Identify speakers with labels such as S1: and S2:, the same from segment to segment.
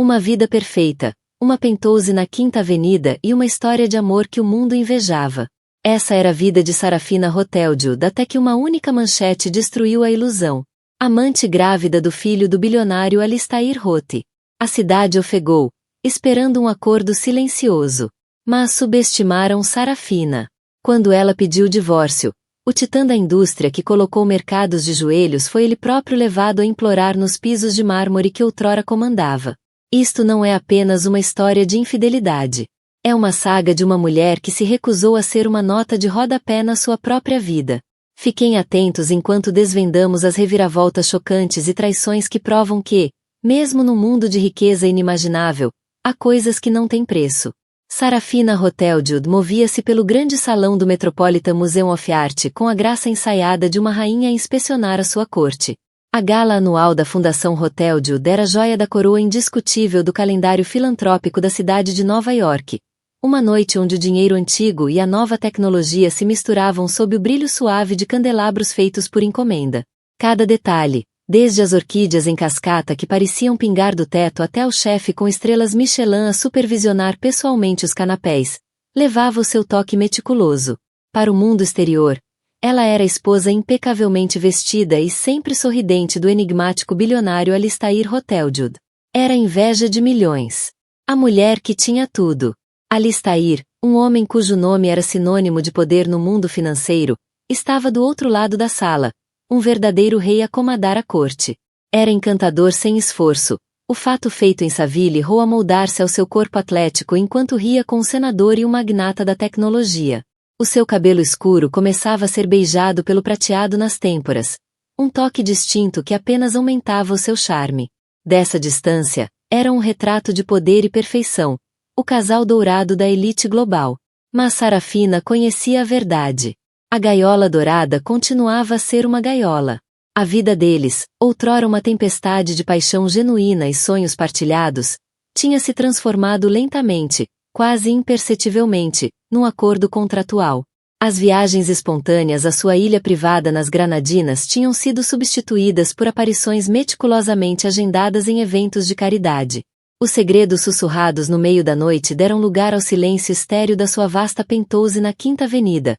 S1: Uma vida perfeita, uma penthouse na Quinta Avenida e uma história de amor que o mundo invejava. Essa era a vida de Sarafina Hoteldud até que uma única manchete destruiu a ilusão. Amante grávida do filho do bilionário Alistair Roth. A cidade ofegou, esperando um acordo silencioso. Mas subestimaram Sarafina. Quando ela pediu o divórcio, o titã da indústria que colocou mercados de joelhos foi ele próprio levado a implorar nos pisos de mármore que outrora comandava. Isto não é apenas uma história de infidelidade. É uma saga de uma mulher que se recusou a ser uma nota de rodapé na sua própria vida. Fiquem atentos enquanto desvendamos as reviravoltas chocantes e traições que provam que, mesmo num mundo de riqueza inimaginável, há coisas que não têm preço. Sarafina Hoteldud movia-se pelo grande salão do Metropolitan Museum of Art com a graça ensaiada de uma rainha a inspecionar a sua corte. A gala anual da Fundação Hoteldud era a joia da coroa indiscutível do calendário filantrópico da cidade de Nova York. Uma noite onde o dinheiro antigo e a nova tecnologia se misturavam sob o brilho suave de candelabros feitos por encomenda. Cada detalhe, desde as orquídeas em cascata que pareciam pingar do teto até o chefe com estrelas Michelin a supervisionar pessoalmente os canapés, levava o seu toque meticuloso. Para o mundo exterior, ela era a esposa impecavelmente vestida e sempre sorridente do enigmático bilionário Alistair Hoteldud. Era a inveja de milhões. A mulher que tinha tudo. Alistair, um homem cujo nome era sinônimo de poder no mundo financeiro, estava do outro lado da sala, um verdadeiro rei a comandar a corte. Era encantador sem esforço, o fato feito em Savile Row a moldar-se ao seu corpo atlético enquanto ria com o senador e o magnata da tecnologia. O seu cabelo escuro começava a ser beijado pelo prateado nas têmporas, um toque distinto que apenas aumentava o seu charme. Dessa distância, era um retrato de poder e perfeição, o casal dourado da elite global. Mas Sarafina conhecia a verdade. A gaiola dourada continuava a ser uma gaiola. A vida deles, outrora uma tempestade de paixão genuína e sonhos partilhados, tinha se transformado lentamente, quase imperceptivelmente, num acordo contratual. As viagens espontâneas à sua ilha privada nas Granadinas tinham sido substituídas por aparições meticulosamente agendadas em eventos de caridade. Os segredos sussurrados no meio da noite deram lugar ao silêncio estéril da sua vasta penthouse na Quinta Avenida,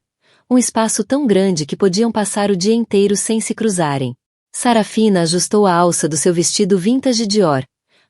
S1: um espaço tão grande que podiam passar o dia inteiro sem se cruzarem. Sarafina ajustou a alça do seu vestido vintage Dior,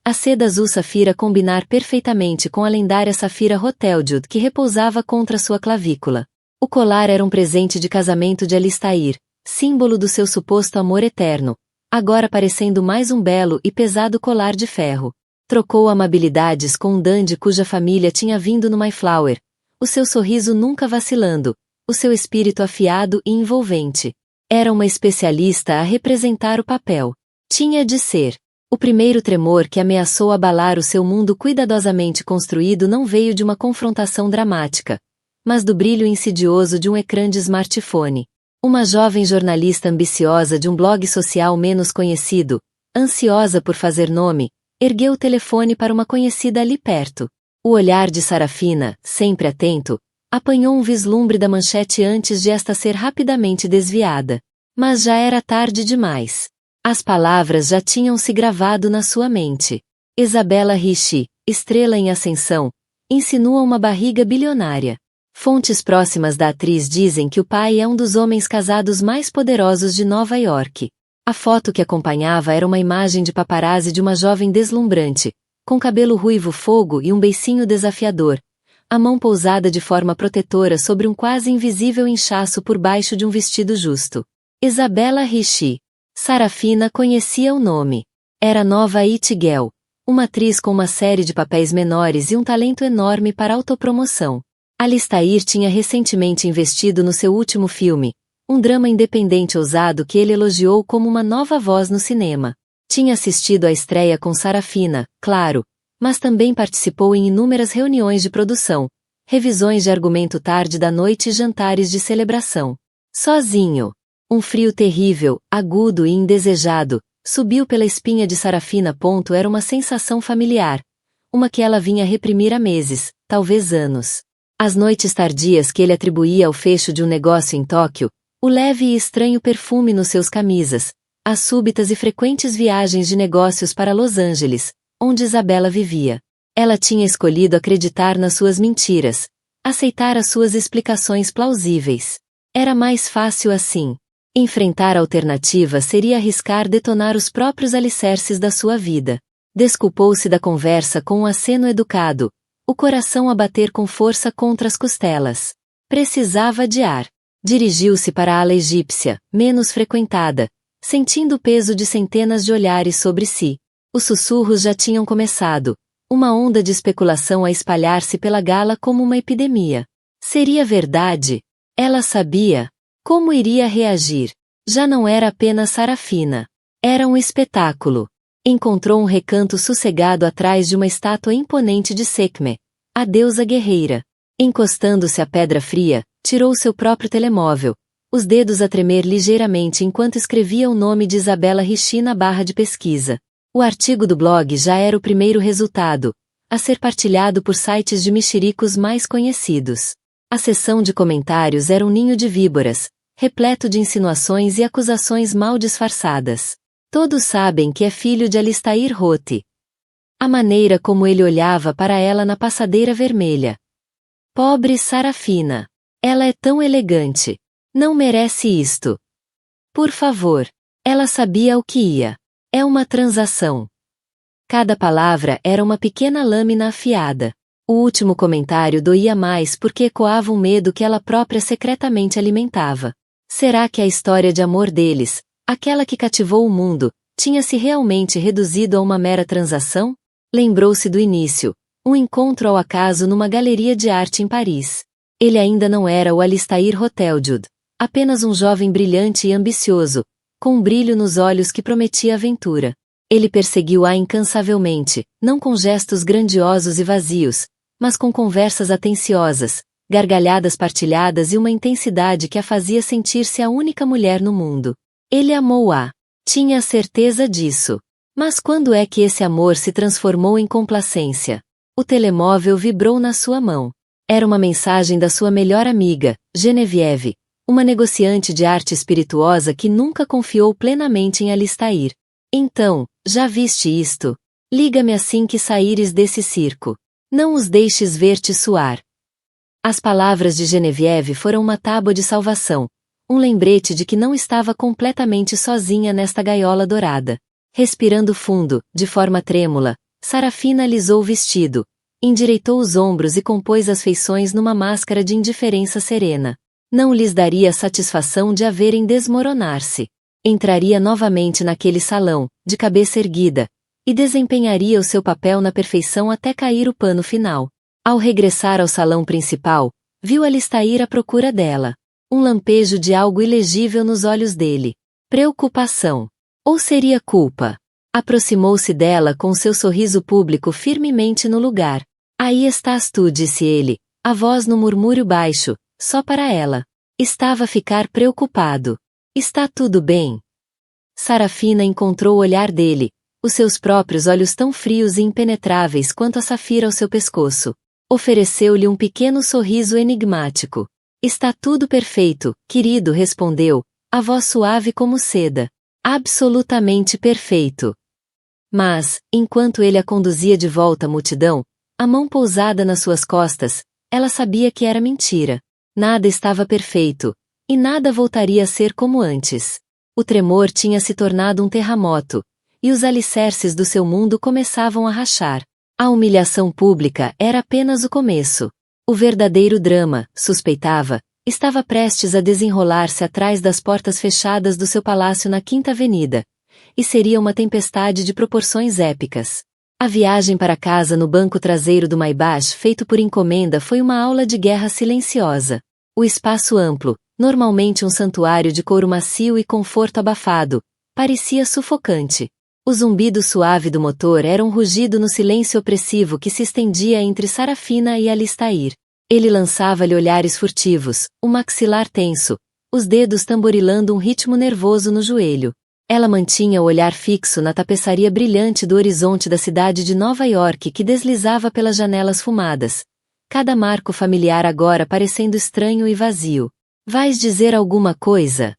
S1: a seda azul safira combinar perfeitamente com a lendária safira Hoteldud que repousava contra sua clavícula. O colar era um presente de casamento de Alistair, símbolo do seu suposto amor eterno, agora parecendo mais um belo e pesado colar de ferro. Trocou amabilidades com um dandy cuja família tinha vindo no Mayflower, o seu sorriso nunca vacilando, o seu espírito afiado e envolvente. Era uma especialista a representar o papel. Tinha de ser. O primeiro tremor que ameaçou abalar o seu mundo cuidadosamente construído não veio de uma confrontação dramática, mas do brilho insidioso de um ecrã de smartphone. Uma jovem jornalista ambiciosa de um blog social menos conhecido, ansiosa por fazer nome, ergueu o telefone para uma conhecida ali perto. O olhar de Sarafina, sempre atento, apanhou um vislumbre da manchete antes de esta ser rapidamente desviada. Mas já era tarde demais. As palavras já tinham se gravado na sua mente. Isabella Ricci, estrela em ascensão, insinua uma barriga bilionária. Fontes próximas da atriz dizem que o pai é um dos homens casados mais poderosos de Nova York. A foto que acompanhava era uma imagem de paparazzi de uma jovem deslumbrante, com cabelo ruivo fogo e um beicinho desafiador, a mão pousada de forma protetora sobre um quase invisível inchaço por baixo de um vestido justo. Isabella Ricci. Sarafina conhecia o nome. Era nova It Girl, uma atriz com uma série de papéis menores e um talento enorme para autopromoção. Alistair tinha recentemente investido no seu último filme, um drama independente ousado que ele elogiou como uma nova voz no cinema. Tinha assistido à estreia com Sarafina, claro, mas também participou em inúmeras reuniões de produção, revisões de argumento tarde da noite e jantares de celebração. Sozinho. Um frio terrível, agudo e indesejado, subiu pela espinha de Sarafina. Era uma sensação familiar, uma que ela vinha reprimir há meses, talvez anos. As noites tardias que ele atribuía ao fecho de um negócio em Tóquio, o leve e estranho perfume nos seus camisas, as súbitas e frequentes viagens de negócios para Los Angeles, onde Isabela vivia. Ela tinha escolhido acreditar nas suas mentiras, aceitar as suas explicações plausíveis. Era mais fácil assim. Enfrentar a alternativa seria arriscar detonar os próprios alicerces da sua vida. Desculpou-se da conversa com um aceno educado, o coração a bater com força contra as costelas. Precisava de ar. Dirigiu-se para a ala egípcia, menos frequentada, sentindo o peso de centenas de olhares sobre si. Os sussurros já tinham começado, uma onda de especulação a espalhar-se pela gala como uma epidemia. Seria verdade? Ela sabia. Como iria reagir? Já não era apenas Sarafina. Era um espetáculo. Encontrou um recanto sossegado atrás de uma estátua imponente de Sekhmet, a deusa guerreira. Encostando-se à pedra fria, tirou seu próprio telemóvel, os dedos a tremer ligeiramente enquanto escrevia o nome de Isabela Ricci na barra de pesquisa. O artigo do blog já era o primeiro resultado, a ser partilhado por sites de mexericos mais conhecidos. A seção de comentários era um ninho de víboras, repleto de insinuações e acusações mal disfarçadas. Todos sabem que é filho de Alistair Roth. A maneira como ele olhava para ela na passadeira vermelha. Pobre Sarafina. Ela é tão elegante. Não merece isto. Por favor. Ela sabia o que ia. É uma transação. Cada palavra era uma pequena lâmina afiada. O último comentário doía mais porque ecoava um medo que ela própria secretamente alimentava. Será que a história de amor deles, aquela que cativou o mundo, tinha-se realmente reduzido a uma mera transação? Lembrou-se do início, um encontro ao acaso numa galeria de arte em Paris. Ele ainda não era o Alistair Hoteljud, apenas um jovem brilhante e ambicioso, com um brilho nos olhos que prometia aventura. Ele perseguiu-a incansavelmente, não com gestos grandiosos e vazios, mas com conversas atenciosas, gargalhadas partilhadas e uma intensidade que a fazia sentir-se a única mulher no mundo. Ele amou-a. Tinha a certeza disso. Mas quando é que esse amor se transformou em complacência? O telemóvel vibrou na sua mão. Era uma mensagem da sua melhor amiga, Genevieve, uma negociante de arte espirituosa que nunca confiou plenamente em Alistair. Então, já viste isto? Liga-me assim que saíres desse circo. Não os deixes ver-te suar. As palavras de Genevieve foram uma tábua de salvação, um lembrete de que não estava completamente sozinha nesta gaiola dourada. Respirando fundo, de forma trêmula, Sarafina alisou o vestido, endireitou os ombros e compôs as feições numa máscara de indiferença serena. Não lhes daria satisfação de a verem desmoronar-se. Entraria novamente naquele salão, de cabeça erguida, e desempenharia o seu papel na perfeição até cair o pano final. Ao regressar ao salão principal, viu Alistair à procura dela. Um lampejo de algo ilegível nos olhos dele. Preocupação. Ou seria culpa? Aproximou-se dela com seu sorriso público firmemente no lugar. Aí estás tu, disse ele, a voz no murmúrio baixo, só para ela. Estava a ficar preocupado. Está tudo bem? Sarafina encontrou o olhar dele, os seus próprios olhos tão frios e impenetráveis quanto a safira ao seu pescoço. Ofereceu-lhe um pequeno sorriso enigmático. Está tudo perfeito, querido, respondeu, a voz suave como seda. Absolutamente perfeito. Mas, enquanto ele a conduzia de volta à multidão, a mão pousada nas suas costas, ela sabia que era mentira. Nada estava perfeito, e nada voltaria a ser como antes. O tremor tinha se tornado um terremoto, e os alicerces do seu mundo começavam a rachar. A humilhação pública era apenas o começo. O verdadeiro drama, suspeitava, estava prestes a desenrolar-se atrás das portas fechadas do seu palácio na Quinta Avenida, e seria uma tempestade de proporções épicas. A viagem para casa no banco traseiro do Maybach feito por encomenda foi uma aula de guerra silenciosa. O espaço amplo, normalmente um santuário de couro macio e conforto abafado, parecia sufocante. O zumbido suave do motor era um rugido no silêncio opressivo que se estendia entre Sarafina e Alistair. Ele lançava-lhe olhares furtivos, o maxilar tenso, os dedos tamborilando um ritmo nervoso no joelho. Ela mantinha o olhar fixo na tapeçaria brilhante do horizonte da cidade de Nova York que deslizava pelas janelas fumadas, cada marco familiar agora parecendo estranho e vazio. Vais dizer alguma coisa?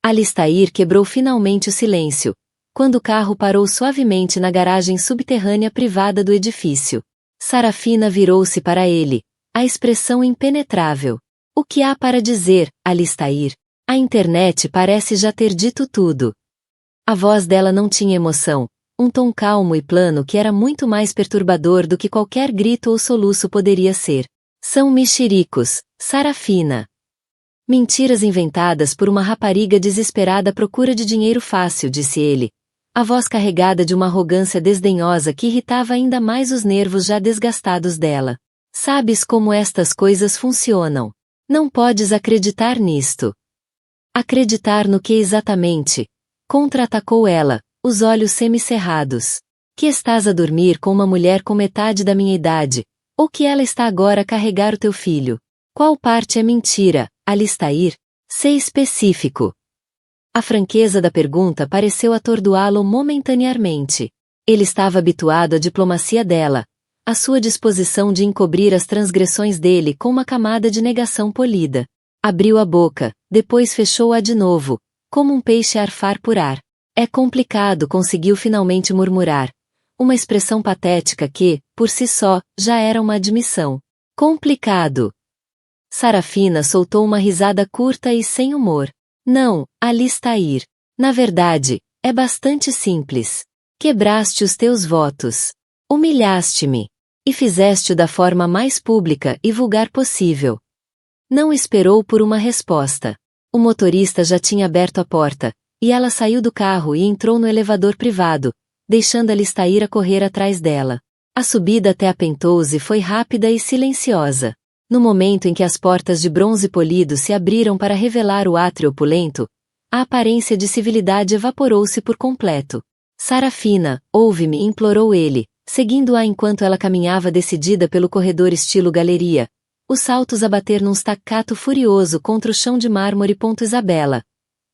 S1: Alistair quebrou finalmente o silêncio, quando o carro parou suavemente na garagem subterrânea privada do edifício. Sarafina virou-se para ele, a expressão impenetrável. O que há para dizer, Alistair? A internet parece já ter dito tudo. A voz dela não tinha emoção, um tom calmo e plano que era muito mais perturbador do que qualquer grito ou soluço poderia ser. São mexericos, Sarafina. Mentiras inventadas por uma rapariga desesperada à procura de dinheiro fácil, disse ele. A voz carregada de uma arrogância desdenhosa que irritava ainda mais os nervos já desgastados dela. Sabes como estas coisas funcionam. Não podes acreditar nisto. Acreditar no que exatamente? Contra-atacou ela, os olhos semicerrados. Que estás a dormir com uma mulher com metade da minha idade, ou que ela está agora a carregar o teu filho? Qual parte é mentira, Alistair? Ser específico. A franqueza da pergunta pareceu atordoá-lo momentaneamente. Ele estava habituado à diplomacia dela, à sua disposição de encobrir as transgressões dele com uma camada de negação polida. Abriu a boca, depois fechou-a de novo, como um peixe a arfar por ar. É complicado, conseguiu finalmente murmurar. Uma expressão patética que, por si só, já era uma admissão. Complicado. Sarafina soltou uma risada curta e sem humor. Não, Alistair. Na verdade, é bastante simples. Quebraste os teus votos. Humilhaste-me. E fizeste-o da forma mais pública e vulgar possível. Não esperou por uma resposta. O motorista já tinha aberto a porta, e ela saiu do carro e entrou no elevador privado, deixando Alistair a correr atrás dela. A subida até a Penthouse foi rápida e silenciosa. No momento em que as portas de bronze polido se abriram para revelar o átrio opulento, a aparência de civilidade evaporou-se por completo. Sarafina, ouve-me, implorou ele, seguindo-a enquanto ela caminhava decidida pelo corredor estilo galeria, os saltos a bater num staccato furioso contra o chão de mármore. Isabela.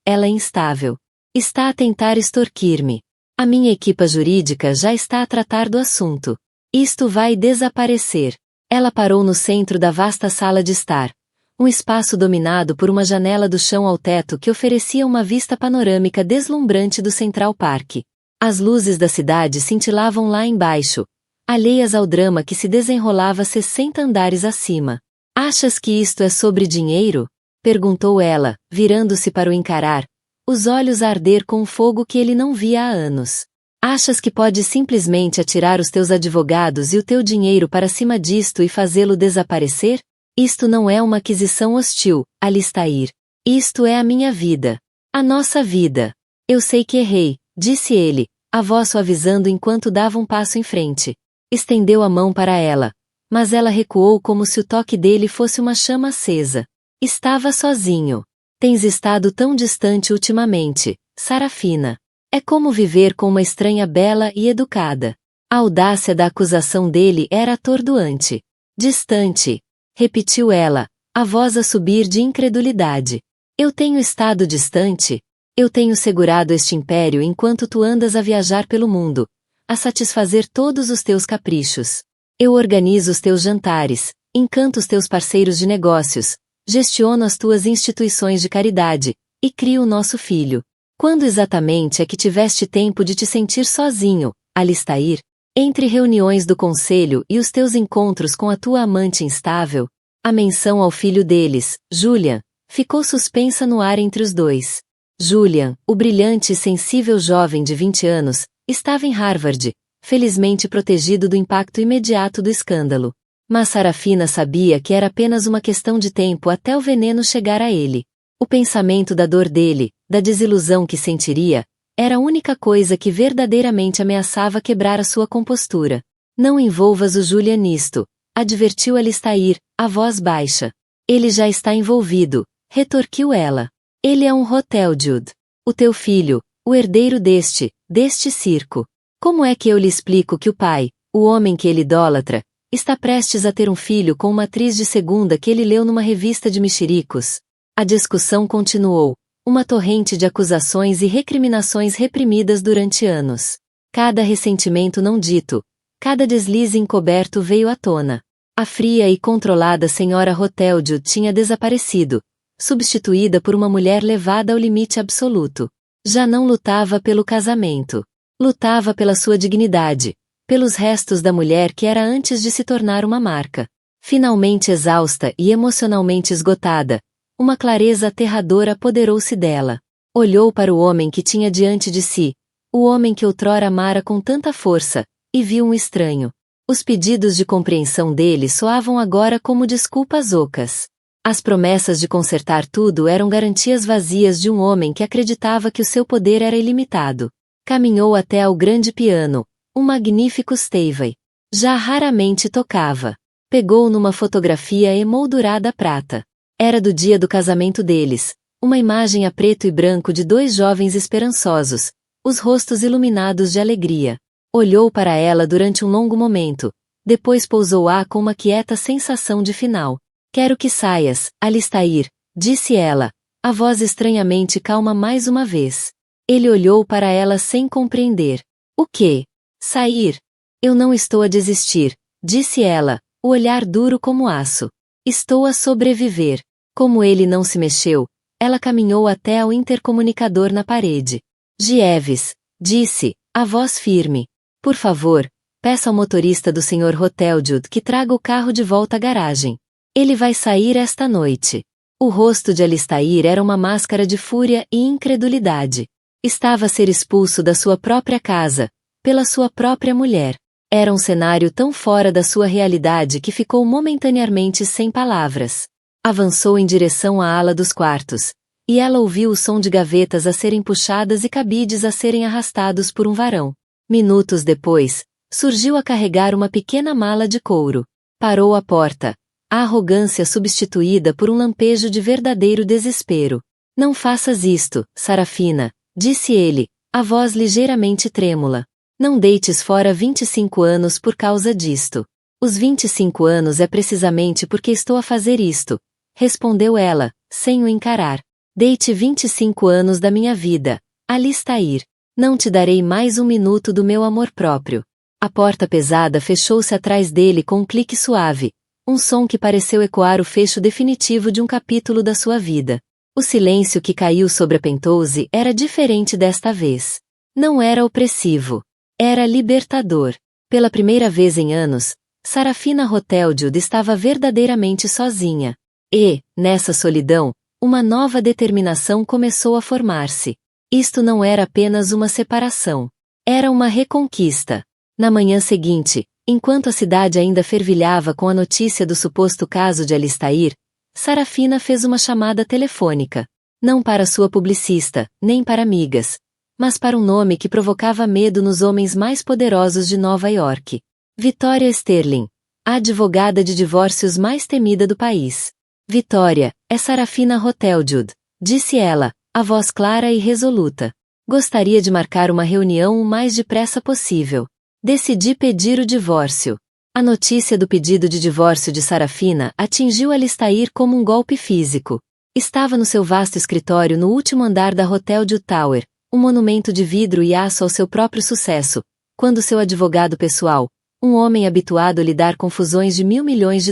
S1: Ela é instável. Está a tentar extorquir-me. A minha equipa jurídica já está a tratar do assunto. Isto vai desaparecer. Ela parou no centro da vasta sala de estar. Um espaço dominado por uma janela do chão ao teto que oferecia uma vista panorâmica deslumbrante do Central Park. As luzes da cidade cintilavam lá embaixo, alheias ao drama que se desenrolava 60 andares acima. Achas que isto é sobre dinheiro? Perguntou ela, virando-se para o encarar, os olhos a arder com um fogo que ele não via há anos. Achas que podes simplesmente atirar os teus advogados e o teu dinheiro para cima disto e fazê-lo desaparecer? Isto não é uma aquisição hostil, Alistair. Isto é a minha vida. A nossa vida. Eu sei que errei, disse ele, a voz suavizando enquanto dava um passo em frente. Estendeu a mão para ela, mas ela recuou como se o toque dele fosse uma chama acesa. Estava sozinho. Tens estado tão distante ultimamente, Sarafina. É como viver com uma estranha bela e educada. A audácia da acusação dele era atordoante. Distante. Repetiu ela, a voz a subir de incredulidade. Eu tenho estado distante? Eu tenho segurado este império enquanto tu andas a viajar pelo mundo, a satisfazer todos os teus caprichos. Eu organizo os teus jantares, encanto os teus parceiros de negócios, gestiono as tuas instituições de caridade, e crio o nosso filho. Quando exatamente é que tiveste tempo de te sentir sozinho, Alistair? Entre reuniões do conselho e os teus encontros com a tua amante instável, a menção ao filho deles, Julian, ficou suspensa no ar entre os dois. Julian, o brilhante e sensível jovem de 20 anos, estava em Harvard, felizmente protegido do impacto imediato do escândalo. Mas Sarafina sabia que era apenas uma questão de tempo até o veneno chegar a ele. O pensamento da dor dele, da desilusão que sentiria, era a única coisa que verdadeiramente ameaçava quebrar a sua compostura. Não envolvas o Julian nisto, advertiu Alistair, a voz baixa. Ele já está envolvido, retorquiu ela. Ele é um Hoteljude. O teu filho, o herdeiro deste circo. Como é que eu lhe explico que o pai, o homem que ele idolatra, está prestes a ter um filho com uma atriz de segunda que ele leu numa revista de mexericos? A discussão continuou, uma torrente de acusações e recriminações reprimidas durante anos. Cada ressentimento não dito, cada deslize encoberto veio à tona. A fria e controlada senhora Hoteljude tinha desaparecido, substituída por uma mulher levada ao limite absoluto. Já não lutava pelo casamento. Lutava pela sua dignidade, pelos restos da mulher que era antes de se tornar uma marca. Finalmente exausta e emocionalmente esgotada, uma clareza aterradora apoderou-se dela. Olhou para o homem que tinha diante de si, o homem que outrora amara com tanta força, e viu um estranho. Os pedidos de compreensão dele soavam agora como desculpas ocas. As promessas de consertar tudo eram garantias vazias de um homem que acreditava que o seu poder era ilimitado. Caminhou até ao grande piano, um magnífico Steinway. Já raramente tocava. Pegou numa fotografia emoldurada prata. Era do dia do casamento deles, uma imagem a preto e branco de dois jovens esperançosos, os rostos iluminados de alegria. Olhou para ela durante um longo momento, depois pousou-a com uma quieta sensação de final. Quero que saias, Alistair, disse ela, a voz estranhamente calma mais uma vez. Ele olhou para ela sem compreender. O quê? Sair? Eu não estou a desistir, disse ela, o olhar duro como aço. Estou a sobreviver. Como ele não se mexeu, ela caminhou até ao intercomunicador na parede. Jeeves, disse, a voz firme. Por favor, peça ao motorista do Sr. Hoteljud que traga o carro de volta à garagem. Ele vai sair esta noite. O rosto de Alistair era uma máscara de fúria e incredulidade. Estava a ser expulso da sua própria casa, pela sua própria mulher. Era um cenário tão fora da sua realidade que ficou momentaneamente sem palavras. Avançou em direção à ala dos quartos, e ela ouviu o som de gavetas a serem puxadas e cabides a serem arrastados por um varão. Minutos depois, surgiu a carregar uma pequena mala de couro. Parou à porta, a arrogância substituída por um lampejo de verdadeiro desespero. Não faças isto, Sarafina, disse ele, a voz ligeiramente trêmula. Não deites fora 25 anos por causa disto. Os 25 anos é precisamente porque estou a fazer isto, respondeu ela, sem o encarar. Deite 25 anos da minha vida, Alistair. Não te darei mais um minuto do meu amor próprio. A porta pesada fechou-se atrás dele com um clique suave, um som que pareceu ecoar o fecho definitivo de um capítulo da sua vida. O silêncio que caiu sobre a Penthouse era diferente desta vez. Não era opressivo. Era libertador. Pela primeira vez em anos, Sarafina Hoteljud estava verdadeiramente sozinha. E, nessa solidão, uma nova determinação começou a formar-se. Isto não era apenas uma separação. Era uma reconquista. Na manhã seguinte, enquanto a cidade ainda fervilhava com a notícia do suposto caso de Alistair, Sarafina fez uma chamada telefônica. Não para sua publicista, nem para amigas, mas para um nome que provocava medo nos homens mais poderosos de Nova York. Victoria Sterling, a advogada de divórcios mais temida do país. Victoria, é Sarafina Hoteljud, disse ela, a voz clara e resoluta. Gostaria de marcar uma reunião o mais depressa possível. Decidi pedir o divórcio. A notícia do pedido de divórcio de Sarafina atingiu Alistair como um golpe físico. Estava no seu vasto escritório no último andar da Hoteljud Tower, um monumento de vidro e aço ao seu próprio sucesso, quando seu advogado pessoal, um homem habituado a lidar com fusões de $1.000 milhões,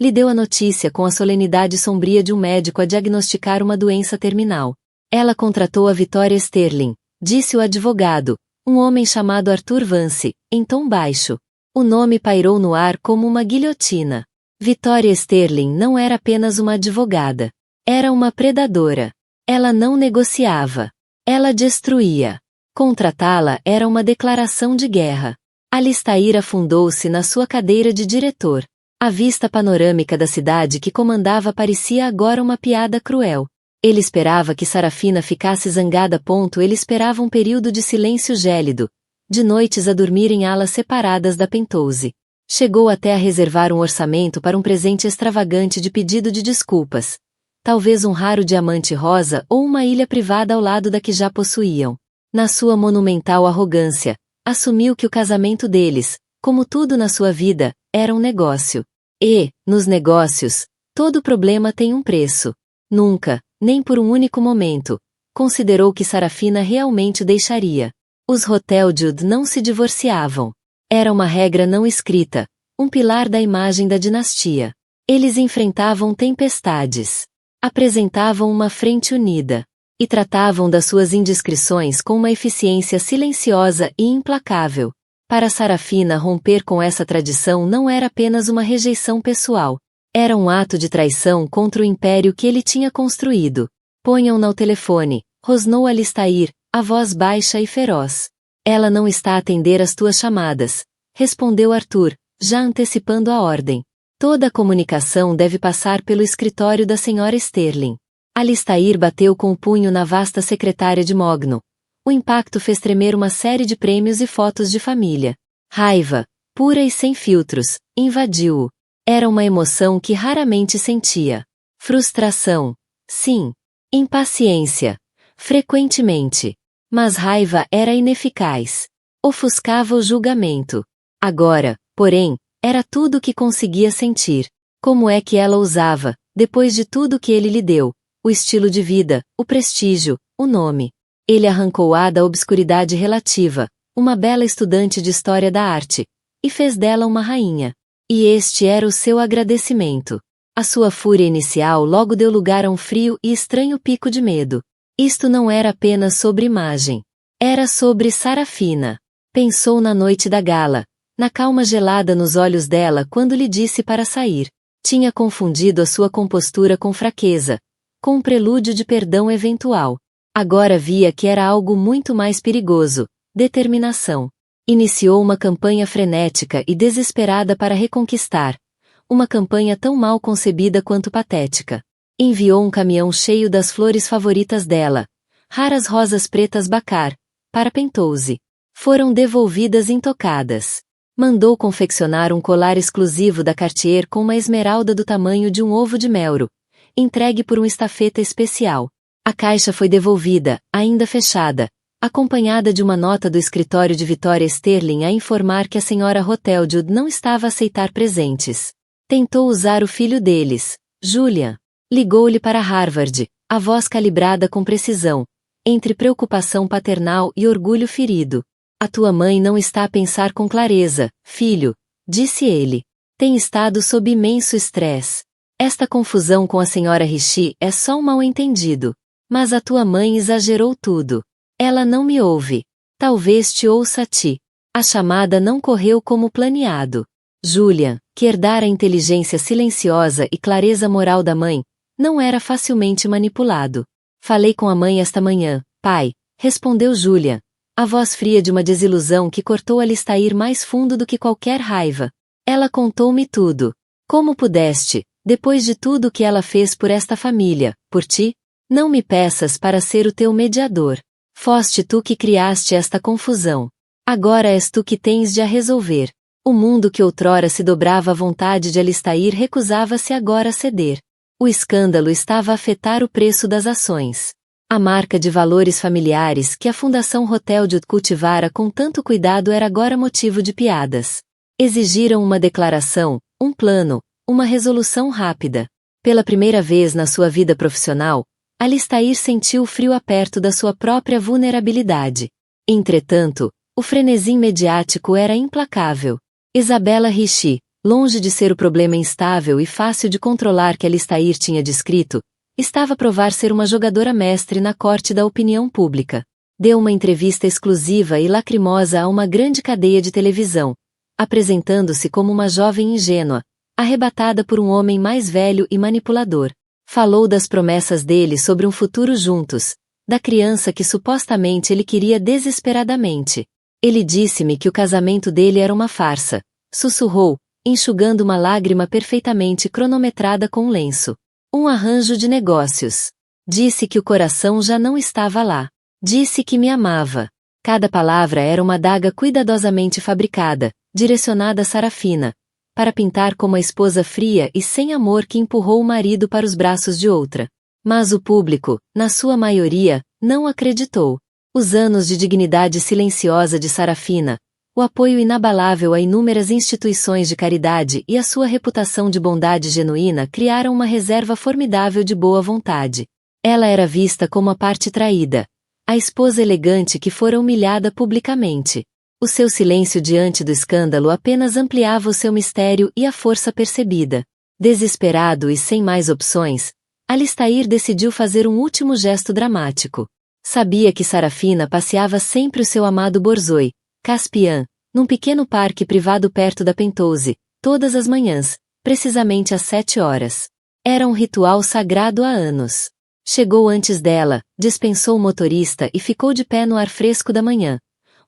S1: lhe deu a notícia com a solenidade sombria de um médico a diagnosticar uma doença terminal. Ela contratou a Victoria Sterling, disse o advogado, um homem chamado Arthur Vance, em tom baixo. O nome pairou no ar como uma guilhotina. Victoria Sterling não era apenas uma advogada. Era uma predadora. Ela não negociava. Ela destruía. Contratá-la era uma declaração de guerra. Alistair afundou-se na sua cadeira de diretor. A vista panorâmica da cidade que comandava parecia agora uma piada cruel. Ele esperava que Sarafina ficasse zangada. Ele esperava um período de silêncio gélido, de noites a dormir em alas separadas da Penthouse. Chegou até a reservar um orçamento para um presente extravagante de pedido de desculpas. Talvez um raro diamante rosa ou uma ilha privada ao lado da que já possuíam. Na sua monumental arrogância, assumiu que o casamento deles, como tudo na sua vida, era um negócio. E, nos negócios, todo problema tem um preço. Nunca, nem por um único momento, considerou que Sarafina realmente o deixaria. Os Hoteljud não se divorciavam. Era uma regra não escrita, um pilar da imagem da dinastia. Eles enfrentavam tempestades. Apresentavam uma frente unida. e tratavam das suas indiscrições com uma eficiência silenciosa e implacável. Para Sarafina, romper com essa tradição não era apenas uma rejeição pessoal. Era um ato de traição contra o império que ele tinha construído. Ponham-na ao telefone, rosnou Alistair, a voz baixa e feroz. Ela não está a atender às tuas chamadas, respondeu Arthur, já antecipando a ordem. Toda a comunicação deve passar pelo escritório da Sra. Sterling. Alistair bateu com o punho na vasta secretária de mogno. O impacto fez tremer uma série de prêmios e fotos de família. Raiva, pura e sem filtros, invadiu-o. Era uma emoção que raramente sentia. Frustração. Sim. Impaciência. Frequentemente. Mas raiva era ineficaz. Ofuscava o julgamento. Agora, porém, era tudo o que conseguia sentir. Como é que ela ousava, depois de tudo que ele lhe deu, o estilo de vida, o prestígio, o nome. Ele arrancou-a da obscuridade relativa, uma bela estudante de história da arte, e fez dela uma rainha. E este era o seu agradecimento. A sua fúria inicial logo deu lugar a um frio e estranho pico de medo. Isto não era apenas sobre imagem. Era sobre Sarafina. Pensou na noite da gala, na calma gelada nos olhos dela quando lhe disse para sair. Tinha confundido a sua compostura com fraqueza, com um prelúdio de perdão eventual. Agora via que era algo muito mais perigoso, determinação. Iniciou uma campanha frenética e desesperada para reconquistar. Uma campanha tão mal concebida quanto patética. Enviou um caminhão cheio das flores favoritas dela, raras rosas pretas Bacar, para Pentose. Foram devolvidas intocadas. Mandou confeccionar um colar exclusivo da Cartier com uma esmeralda do tamanho de um ovo de melro, entregue por um estafeta especial. A caixa foi devolvida, ainda fechada, acompanhada de uma nota do escritório de Victoria Sterling a informar que a Sra. Hoteljude não estava a aceitar presentes. Tentou usar o filho deles, Julian. Ligou-lhe para Harvard, a voz calibrada com precisão, entre preocupação paternal e orgulho ferido. A tua mãe não está a pensar com clareza, filho, disse ele. Tem estado sob imenso estresse. Esta confusão com a Sra. Richie é só um mal-entendido. Mas a tua mãe exagerou tudo. Ela não me ouve. Talvez te ouça a ti. A chamada não correu como planeado. Julian, que herdara a inteligência silenciosa e clareza moral da mãe, não era facilmente manipulado. Falei com a mãe esta manhã, pai, respondeu Julian, a voz fria de uma desilusão que cortou Alistair mais fundo do que qualquer raiva. Ela contou-me tudo. Como pudeste, depois de tudo o que ela fez por esta família, por ti? Não me peças para ser o teu mediador. Foste tu que criaste esta confusão. Agora és tu que tens de a resolver. O mundo que outrora se dobrava à vontade de Alistair recusava-se agora a ceder. O escândalo estava a afetar o preço das ações. A marca de valores familiares que a Fundação Hoteljude cultivara com tanto cuidado era agora motivo de piadas. Exigiram uma declaração, um plano, uma resolução rápida. Pela primeira vez na sua vida profissional, Alistair sentiu o frio aperto da sua própria vulnerabilidade. Entretanto, o frenesi mediático era implacável. Isabella Richie, longe de ser o problema instável e fácil de controlar que Alistair tinha descrito, estava a provar ser uma jogadora mestre na corte da opinião pública. Deu uma entrevista exclusiva e lacrimosa a uma grande cadeia de televisão, apresentando-se como uma jovem ingênua, arrebatada por um homem mais velho e manipulador. Falou das promessas dele sobre um futuro juntos, da criança que supostamente ele queria desesperadamente. Ele disse-me que o casamento dele era uma farsa, sussurrou, enxugando uma lágrima perfeitamente cronometrada com um lenço. Um arranjo de negócios. Disse que o coração já não estava lá. Disse que me amava. Cada palavra era uma adaga cuidadosamente fabricada, direcionada a Sarafina, para pintar como a esposa fria e sem amor que empurrou o marido para os braços de outra. Mas o público, na sua maioria, não acreditou. Os anos de dignidade silenciosa de Sarafina, o apoio inabalável a inúmeras instituições de caridade e a sua reputação de bondade genuína criaram uma reserva formidável de boa vontade. Ela era vista como a parte traída, a esposa elegante que fora humilhada publicamente. O seu silêncio diante do escândalo apenas ampliava o seu mistério e a força percebida. Desesperado e sem mais opções, Alistair decidiu fazer um último gesto dramático. Sabia que Sarafina passeava sempre o seu amado Borzoi, Caspian, num pequeno parque privado perto da Pentose, todas as manhãs, precisamente às 7 horas. Era um ritual sagrado há anos. Chegou antes dela, dispensou o motorista e ficou de pé no ar fresco da manhã.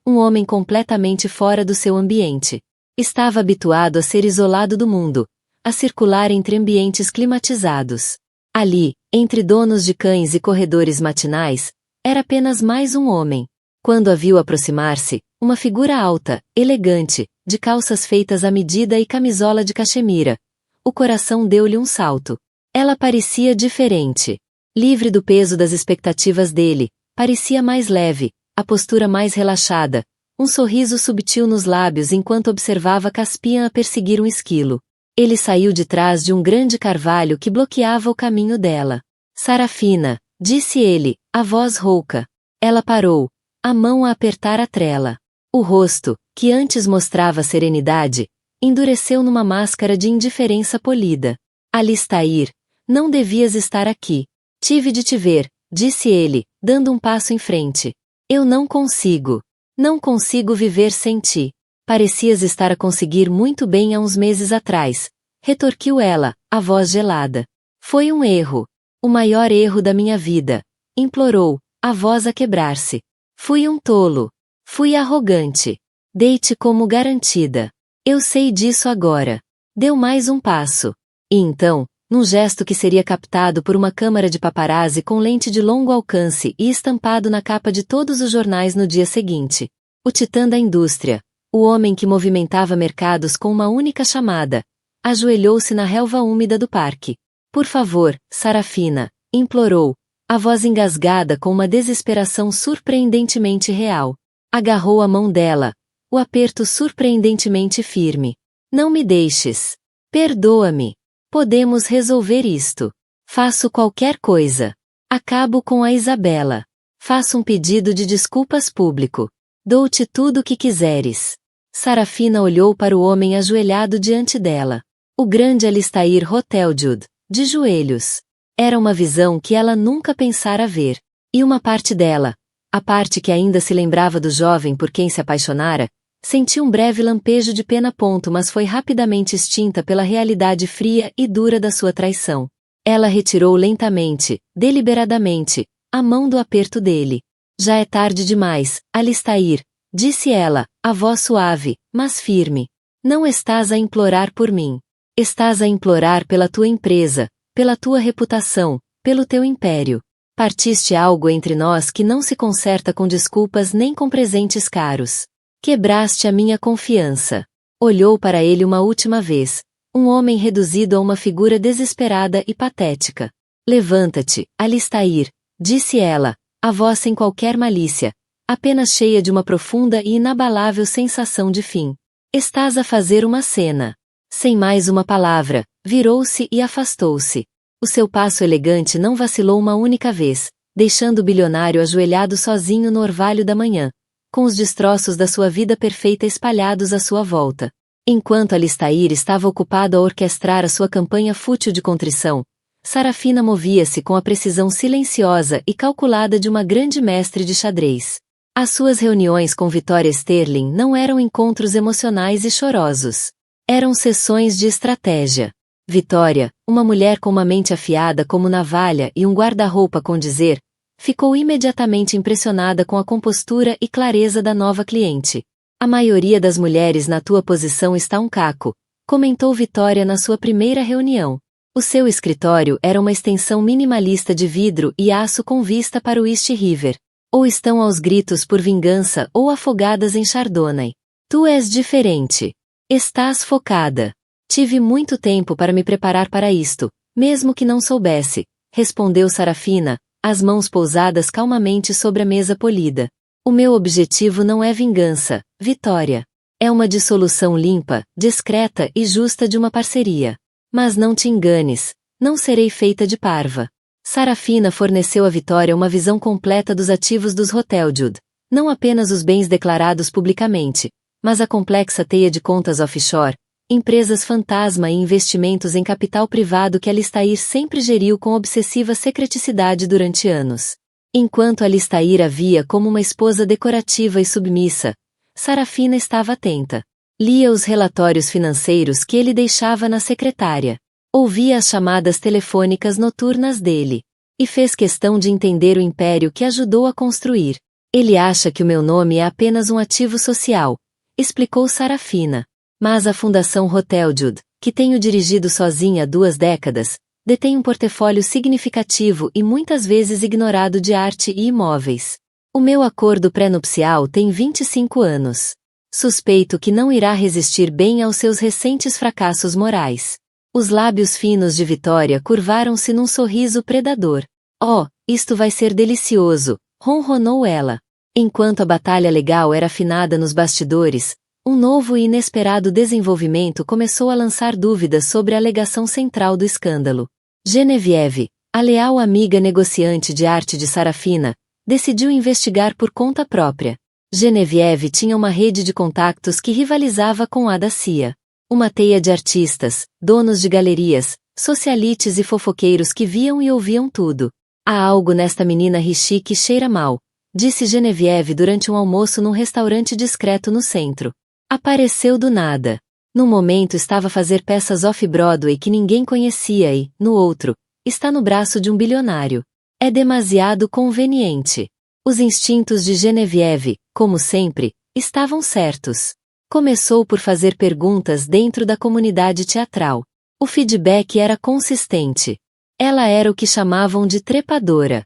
S1: Um homem completamente fora do seu ambiente. Estava habituado a ser isolado do mundo, a circular entre ambientes climatizados. Ali, entre donos de cães e corredores matinais, era apenas mais um homem. Quando a viu aproximar-se, uma figura alta, elegante, de calças feitas à medida e camisola de cachemira. O coração deu-lhe um salto. Ela parecia diferente. Livre do peso das expectativas dele, parecia mais leve, a postura mais relaxada, um sorriso subtil nos lábios enquanto observava Caspian a perseguir um esquilo. Ele saiu de trás de um grande carvalho que bloqueava o caminho dela. Sarafina, disse ele, a voz rouca. Ela parou, a mão a apertar a trela. O rosto, que antes mostrava serenidade, endureceu numa máscara de indiferença polida. Alistair, não devias estar aqui. Tive de te ver, disse ele, dando um passo em frente. Eu não consigo. Não consigo viver sem ti. Parecias estar a conseguir muito bem há uns meses atrás, retorquiu ela, a voz gelada. Foi um erro. O maior erro da minha vida, implorou, a voz a quebrar-se. Fui um tolo. Fui arrogante. Dei-te como garantida. Eu sei disso agora. Deu mais um passo. E então, num gesto que seria captado por uma câmara de paparazzi com lente de longo alcance e estampado na capa de todos os jornais no dia seguinte. O titã da indústria, o homem que movimentava mercados com uma única chamada, ajoelhou-se na relva úmida do parque. Por favor, Sarafina, implorou, a voz engasgada com uma desesperação surpreendentemente real. Agarrou a mão dela, o aperto surpreendentemente firme. Não me deixes. Perdoa-me. Podemos resolver isto. Faço qualquer coisa. Acabo com a Isabela. Faço um pedido de desculpas público. Dou-te tudo o que quiseres. Sarafina olhou para o homem ajoelhado diante dela. O grande Alistair Hoteljude, de joelhos. Era uma visão que ela nunca pensara ver. E uma parte dela, a parte que ainda se lembrava do jovem por quem se apaixonara, sentiu um breve lampejo de pena, mas foi rapidamente extinta pela realidade fria e dura da sua traição. Ela retirou lentamente, deliberadamente, a mão do aperto dele. Já é tarde demais, Alistair, disse ela, a voz suave, mas firme. Não estás a implorar por mim. Estás a implorar pela tua empresa, pela tua reputação, pelo teu império. Partiste algo entre nós que não se conserta com desculpas nem com presentes caros. Quebraste a minha confiança. Olhou para ele uma última vez, um homem reduzido a uma figura desesperada e patética. Levanta-te, Alistair, disse ela, a voz sem qualquer malícia, apenas cheia de uma profunda e inabalável sensação de fim. Estás a fazer uma cena. Sem mais uma palavra, virou-se e afastou-se. O seu passo elegante não vacilou uma única vez, deixando o bilionário ajoelhado sozinho no orvalho da manhã, com os destroços da sua vida perfeita espalhados à sua volta. Enquanto Alistair estava ocupado a orquestrar a sua campanha fútil de contrição, Sarafina movia-se com a precisão silenciosa e calculada de uma grande mestre de xadrez. As suas reuniões com Victoria Sterling não eram encontros emocionais e chorosos. Eram sessões de estratégia. Victoria, uma mulher com uma mente afiada como navalha e um guarda-roupa com dizer, ficou imediatamente impressionada com a compostura e clareza da nova cliente. A maioria das mulheres na tua posição está um caco, comentou Victoria na sua primeira reunião. O seu escritório era uma extensão minimalista de vidro e aço com vista para o East River. Ou estão aos gritos por vingança ou afogadas em Chardonnay. Tu és diferente. Estás focada. Tive muito tempo para me preparar para isto, mesmo que não soubesse, respondeu Sarafina, as mãos pousadas calmamente sobre a mesa polida. O meu objetivo não é vingança, Victoria. É uma dissolução limpa, discreta e justa de uma parceria. Mas não te enganes, não serei feita de parva. Sarafina forneceu a Victoria uma visão completa dos ativos dos Hoteljude, não apenas os bens declarados publicamente, mas a complexa teia de contas offshore, empresas fantasma e investimentos em capital privado que Alistair sempre geriu com obsessiva secreticidade durante anos. Enquanto Alistair a via como uma esposa decorativa e submissa, Sarafina estava atenta. Lia os relatórios financeiros que ele deixava na secretária. Ouvia as chamadas telefônicas noturnas dele. E fez questão de entender o império que ajudou a construir. Ele acha que o meu nome é apenas um ativo social, explicou Sarafina. Mas a Fundação Hoteljud, que tenho dirigido sozinha há 2 décadas, detém um portfólio significativo e muitas vezes ignorado de arte e imóveis. O meu acordo pré-nupcial tem 25 anos. Suspeito que não irá resistir bem aos seus recentes fracassos morais. Os lábios finos de Vitória curvaram-se num sorriso predador. Oh, isto vai ser delicioso, ronronou ela. Enquanto a batalha legal era afinada nos bastidores, um novo e inesperado desenvolvimento começou a lançar dúvidas sobre a alegação central do escândalo. Genevieve, a leal amiga negociante de arte de Sarafina, decidiu investigar por conta própria. Genevieve tinha uma rede de contactos que rivalizava com a da CIA. Uma teia de artistas, donos de galerias, socialites e fofoqueiros que viam e ouviam tudo. Há algo nesta menina richi que cheira mal, disse Genevieve durante um almoço num restaurante discreto no centro. Apareceu do nada. Num momento estava a fazer peças off-Broadway que ninguém conhecia e, no outro, está no braço de um bilionário. É demasiado conveniente. Os instintos de Genevieve, como sempre, estavam certos. Começou por fazer perguntas dentro da comunidade teatral. O feedback era consistente. Ela era o que chamavam de trepadora.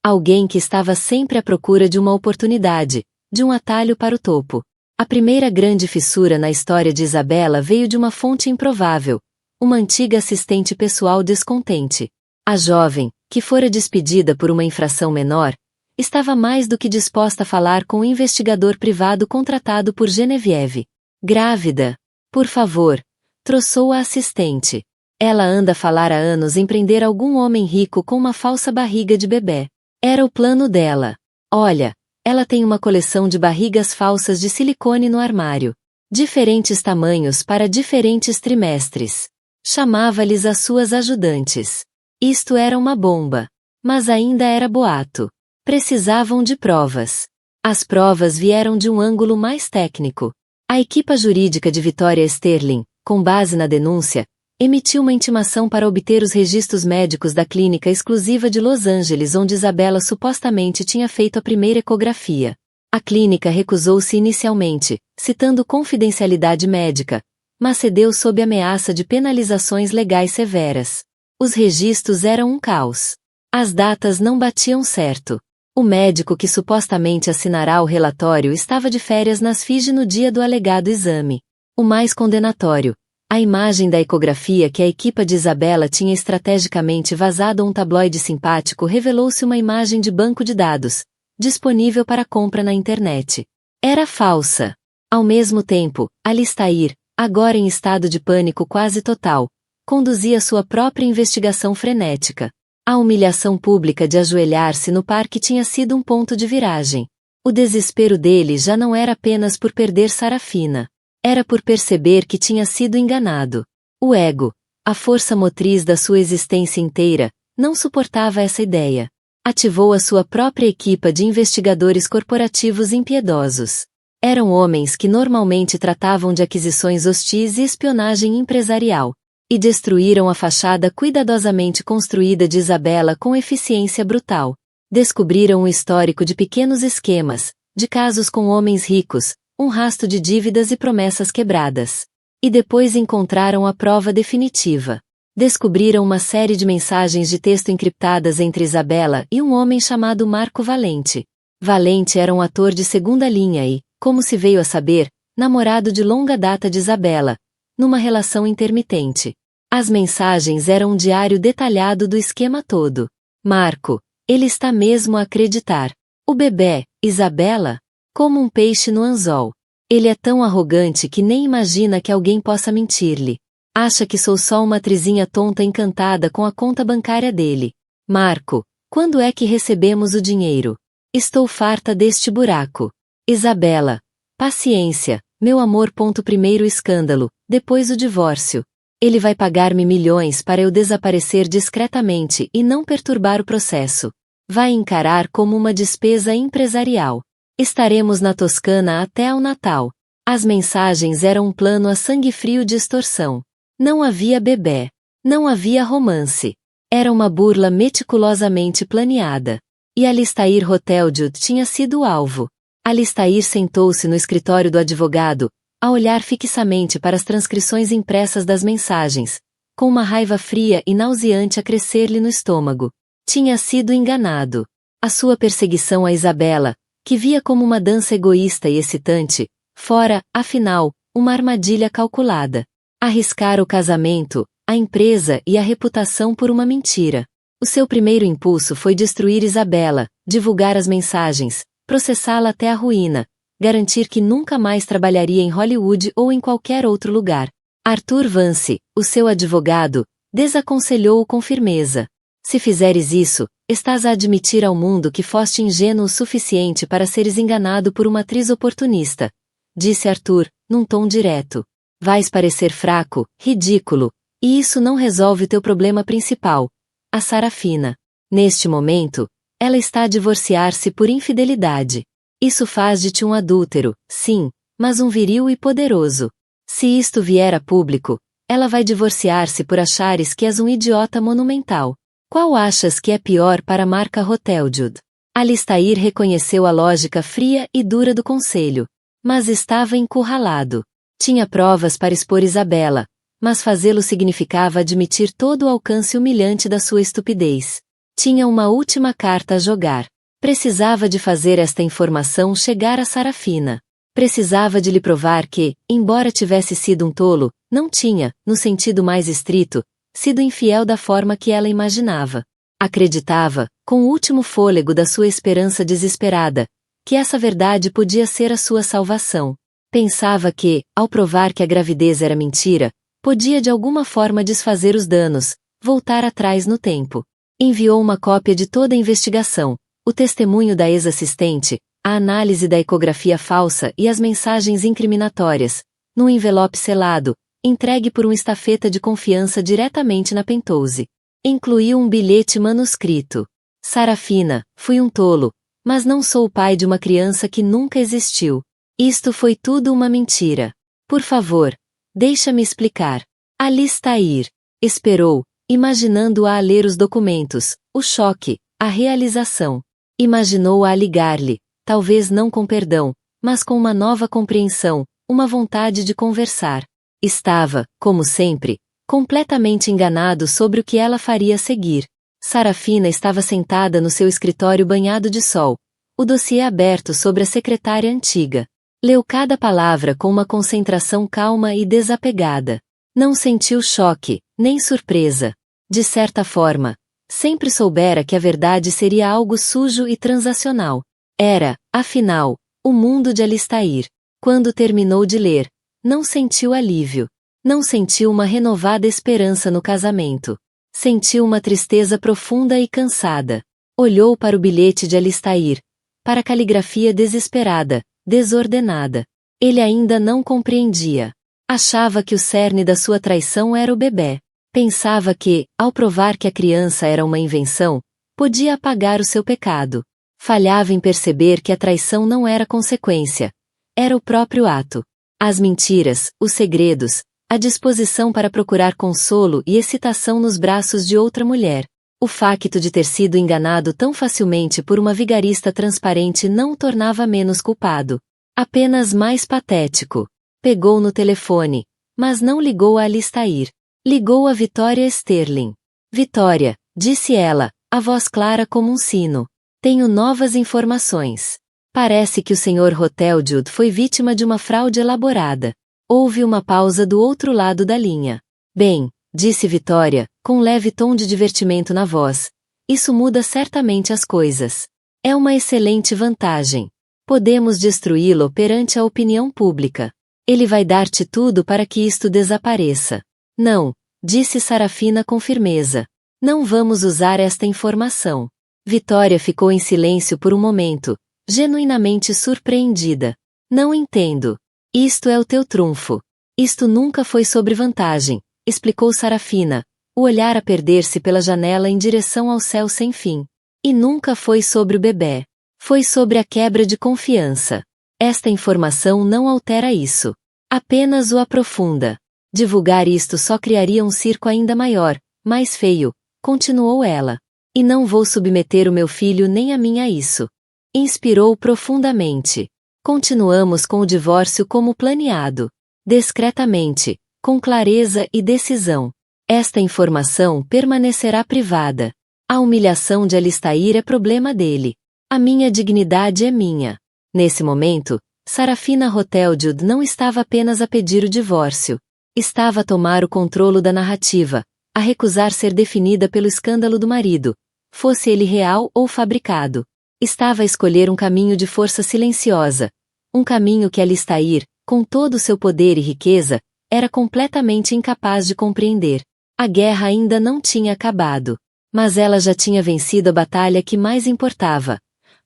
S1: Alguém que estava sempre à procura de uma oportunidade, de um atalho para o topo. A primeira grande fissura na história de Isabela veio de uma fonte improvável, uma antiga assistente pessoal descontente. A jovem, que fora despedida por uma infração menor, estava mais do que disposta a falar com o investigador privado contratado por Genevieve. Grávida. Por favor, troçou a assistente. Ela anda a falar há anos em prender algum homem rico com uma falsa barriga de bebê. Era o plano dela. Olha, ela tem uma coleção de barrigas falsas de silicone no armário. Diferentes tamanhos para diferentes trimestres. Chamava-lhes as suas ajudantes. Isto era uma bomba. Mas ainda era boato. Precisavam de provas. As provas vieram de um ângulo mais técnico. A equipa jurídica de Victoria Sterling, com base na denúncia, emitiu uma intimação para obter os registros médicos da clínica exclusiva de Los Angeles onde Isabela supostamente tinha feito a primeira ecografia. A clínica recusou-se inicialmente, citando confidencialidade médica, mas cedeu sob ameaça de penalizações legais severas. Os registros eram um caos. As datas não batiam certo. O médico que supostamente assinará o relatório estava de férias nas Fiji no dia do alegado exame. O mais condenatório, a imagem da ecografia que a equipa de Isabela tinha estrategicamente vazado a um tabloide simpático revelou-se uma imagem de banco de dados, disponível para compra na internet. Era falsa. Ao mesmo tempo, Alistair, agora em estado de pânico quase total, conduzia sua própria investigação frenética. A humilhação pública de ajoelhar-se no parque tinha sido um ponto de viragem. O desespero dele já não era apenas por perder Sarafina. Era por perceber que tinha sido enganado. O ego, a força motriz da sua existência inteira, não suportava essa ideia. Ativou a sua própria equipa de investigadores corporativos impiedosos. Eram homens que normalmente tratavam de aquisições hostis e espionagem empresarial. E destruíram a fachada cuidadosamente construída de Isabela com eficiência brutal. Descobriram um histórico de pequenos esquemas, de casos com homens ricos, um rasto de dívidas e promessas quebradas. E depois encontraram a prova definitiva. Descobriram uma série de mensagens de texto encriptadas entre Isabela e um homem chamado Marco Valente. Valente era um ator de segunda linha e, como se veio a saber, namorado de longa data de Isabela, numa relação intermitente. As mensagens eram um diário detalhado do esquema todo. Marco, ele está mesmo a acreditar. O bebê, Isabela? Como um peixe no anzol. Ele é tão arrogante que nem imagina que alguém possa mentir-lhe. Acha que sou só uma atrizinha tonta encantada com a conta bancária dele. Marco, quando é que recebemos o dinheiro? Estou farta deste buraco. Isabela, paciência, meu amor. Primeiro escândalo, depois o divórcio. Ele vai pagar-me milhões para eu desaparecer discretamente e não perturbar o processo. Vai encarar como uma despesa empresarial. Estaremos na Toscana até ao Natal. As mensagens eram um plano a sangue frio de extorsão. Não havia bebê. Não havia romance. Era uma burla meticulosamente planeada. E Alistair Hoteldud tinha sido o alvo. Alistair sentou-se no escritório do advogado, a olhar fixamente para as transcrições impressas das mensagens, com uma raiva fria e nauseante a crescer-lhe no estômago. Tinha sido enganado. A sua perseguição a Isabela, que via como uma dança egoísta e excitante, fora, afinal, uma armadilha calculada. Arriscar o casamento, a empresa e a reputação por uma mentira. O seu primeiro impulso foi destruir Isabela, divulgar as mensagens, processá-la até a ruína, garantir que nunca mais trabalharia em Hollywood ou em qualquer outro lugar. Arthur Vance, o seu advogado, desaconselhou-o com firmeza. Se fizeres isso, estás a admitir ao mundo que foste ingênuo o suficiente para seres enganado por uma atriz oportunista, disse Arthur, num tom direto. Vais parecer fraco, ridículo, e isso não resolve o teu problema principal, a Sarafina. Neste momento, ela está a divorciar-se por infidelidade. Isso faz de ti um adúltero, sim, mas um viril e poderoso. Se isto vier a público, ela vai divorciar-se por achares que és um idiota monumental. Qual achas que é pior para a marca Hoteldud? Alistair reconheceu a lógica fria e dura do conselho, mas estava encurralado. Tinha provas para expor Isabela, mas fazê-lo significava admitir todo o alcance humilhante da sua estupidez. Tinha uma última carta a jogar. Precisava de fazer esta informação chegar a Sarafina. Precisava de lhe provar que, embora tivesse sido um tolo, não tinha, no sentido mais estrito, sido infiel da forma que ela imaginava. Acreditava, com o último fôlego da sua esperança desesperada, que essa verdade podia ser a sua salvação. Pensava que, ao provar que a gravidez era mentira, podia de alguma forma desfazer os danos, voltar atrás no tempo. Enviou uma cópia de toda a investigação, o testemunho da ex-assistente, a análise da ecografia falsa e as mensagens incriminatórias, num envelope selado, entregue por um estafeta de confiança diretamente na Penthouse. Incluiu um bilhete manuscrito. Sarafina, fui um tolo, mas não sou o pai de uma criança que nunca existiu. Isto foi tudo uma mentira. Por favor, deixa-me explicar. Alistair esperou, imaginando-a a ler os documentos, o choque, a realização. Imaginou-a a ligar-lhe, talvez não com perdão, mas com uma nova compreensão, uma vontade de conversar. Estava, como sempre, completamente enganado sobre o que ela faria a seguir. Sarafina estava sentada no seu escritório banhado de sol, o dossiê aberto sobre a secretária antiga. Leu cada palavra com uma concentração calma e desapegada. Não sentiu choque, nem surpresa. De certa forma, sempre soubera que a verdade seria algo sujo e transacional. Era, afinal, o mundo de Alistair. Quando terminou de ler, não sentiu alívio. Não sentiu uma renovada esperança no casamento. Sentiu uma tristeza profunda e cansada. Olhou para o bilhete de Alistair, para a caligrafia desesperada, desordenada. Ele ainda não compreendia. Achava que o cerne da sua traição era o bebê. Pensava que, ao provar que a criança era uma invenção, podia apagar o seu pecado. Falhava em perceber que a traição não era consequência. Era o próprio ato. As mentiras, os segredos, a disposição para procurar consolo e excitação nos braços de outra mulher. O facto de ter sido enganado tão facilmente por uma vigarista transparente não o tornava menos culpado. Apenas mais patético. Pegou no telefone, mas não ligou a Alistair. Ligou a Victoria Sterling. Victoria, disse ela, a voz clara como um sino. Tenho novas informações. Parece que o Sr. Hoteldud foi vítima de uma fraude elaborada. Houve uma pausa do outro lado da linha. Bem, disse Victoria, com um leve tom de divertimento na voz. Isso muda certamente as coisas. É uma excelente vantagem. Podemos destruí-lo perante a opinião pública. Ele vai dar-te tudo para que isto desapareça. Não, disse Sarafina com firmeza. Não vamos usar esta informação. Victoria ficou em silêncio por um momento, genuinamente surpreendida. Não entendo. Isto é o teu trunfo. Isto nunca foi sobre vantagem, explicou Sarafina, o olhar a perder-se pela janela em direção ao céu sem fim. E nunca foi sobre o bebê. Foi sobre a quebra de confiança. Esta informação não altera isso. Apenas o aprofunda. Divulgar isto só criaria um circo ainda maior, mais feio, continuou ela. E não vou submeter o meu filho nem a mim a isso. Inspirou profundamente. Continuamos com o divórcio como planeado. Discretamente, com clareza e decisão. Esta informação permanecerá privada. A humilhação de Alistair é problema dele. A minha dignidade é minha. Nesse momento, Sarafina Hoteldud não estava apenas a pedir o divórcio. Estava a tomar o controle da narrativa, a recusar ser definida pelo escândalo do marido, fosse ele real ou fabricado. Estava a escolher um caminho de força silenciosa. Um caminho que Alistair, com todo o seu poder e riqueza, era completamente incapaz de compreender. A guerra ainda não tinha acabado. Mas ela já tinha vencido a batalha que mais importava.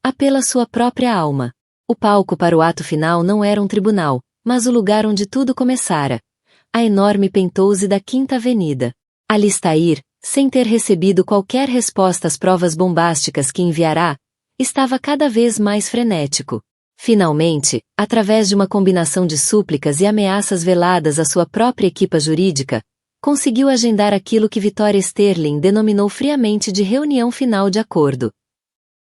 S1: A pela sua própria alma. O palco para o ato final não era um tribunal, mas o lugar onde tudo começara. A enorme penthouse da Quinta Avenida. Alistair, sem ter recebido qualquer resposta às provas bombásticas que enviará, estava cada vez mais frenético. Finalmente, através de uma combinação de súplicas e ameaças veladas à sua própria equipa jurídica, conseguiu agendar aquilo que Victoria Sterling denominou friamente de reunião final de acordo.